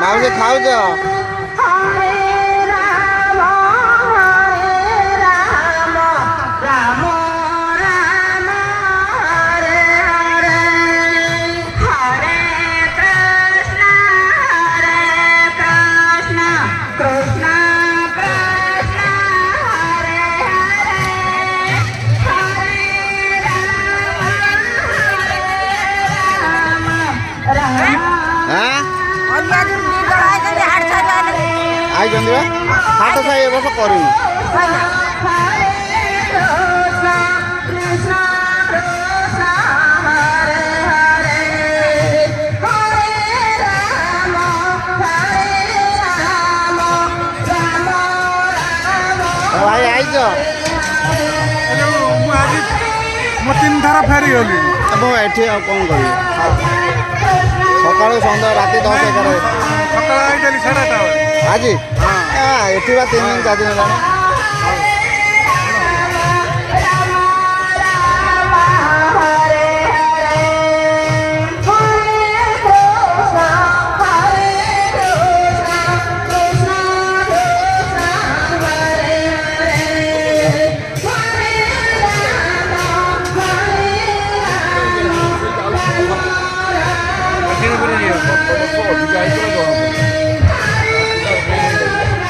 ମାଉସୀ ଖାଉଛ? ଆଇଛନ୍ତି ବା ହାଟ ସାହି ଏ ବର୍ଷ କରିନି। ଭାଇ ଆଇଛ? ମୁଁ 3 ଥର ଫେରିଗଲି। ମୁଁ ଏଠି ଆଉ କ'ଣ କରିବି? ସକାଳୁ ସନ୍ଧ୍ୟା ରାତି 10-11 ସକାଳ ଆଇଥିଲି 8:30 ବେଳେ। ଆଜି ଏଠି ବା 3 ଦିନ 4 ଦିନ ହେଲାଣି।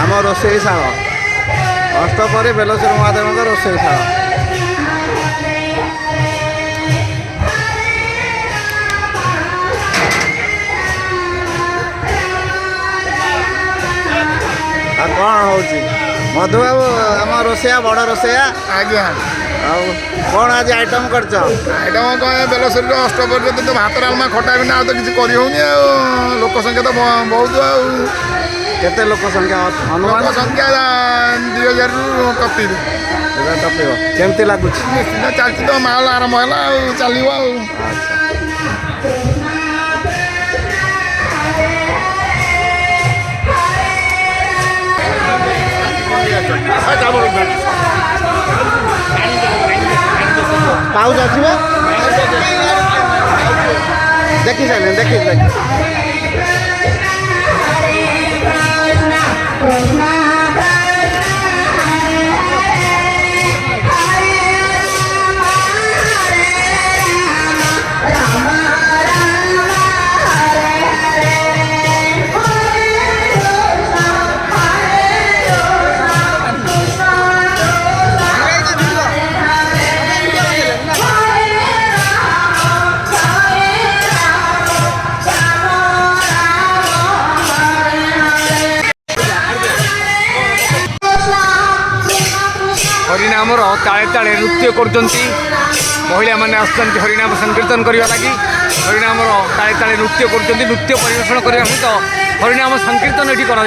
ଆମ ରୋଷେଇଶାଳ ଅଷ୍ଟପରି ବେଲଶ୍ୱର ମହାଦେବଙ୍କ ରୋଷେଇଶାଳ। ଆଉ କ'ଣ ହେଉଛି? ମଧୁବାବୁ ଆମ ରୋଷେଇଆ ବଡ଼ ରୋଷେଇଆ। ଆଜ୍ଞା। ଆଉ କ'ଣ ଆଜି ଆଇଟମ୍ କରିଛ? ଆଇଟମ୍ କ'ଣ ବେଲଶ୍ୱରୀର ଅଷ୍ଟପହରି ତ ଭାତ ଡାଲମା ଖଟା ବିନା ଆଉ ତ କିଛି କରିହେଉନି ଆଉ। ଲୋକ ସଂଖ୍ୟା ତ ବହୁତ ଆଉ। କେତେ ଲୋକ ସଂଖ୍ୟା ଅନୁମାନ? ଲୋକ ସଂଖ୍ୟା 2000ରୁ ଟପିବ। ଟପିବ। କେମିତି ଲାଗୁଛି? ନିଶ୍ଚିତ ଚାଲିଛି ତ ମାଲ ଆରମ୍ଭ ହେଲା ଆଉ ଚାଲିବ ଆଉ। ପାଉଜ ଅଛି ବା? ଦେଖି ସାରିଲେଣି ଦେଖି। हरिनामर ताले ताले नृत्य करुँच महिला मैंने आसुँच हरिनाम संकीर्तन करने लगी हरिनामर ताले ताले नृत्य करुँच नृत्य परिवेषण करने सहित हरिनाम संकीर्तन ये कर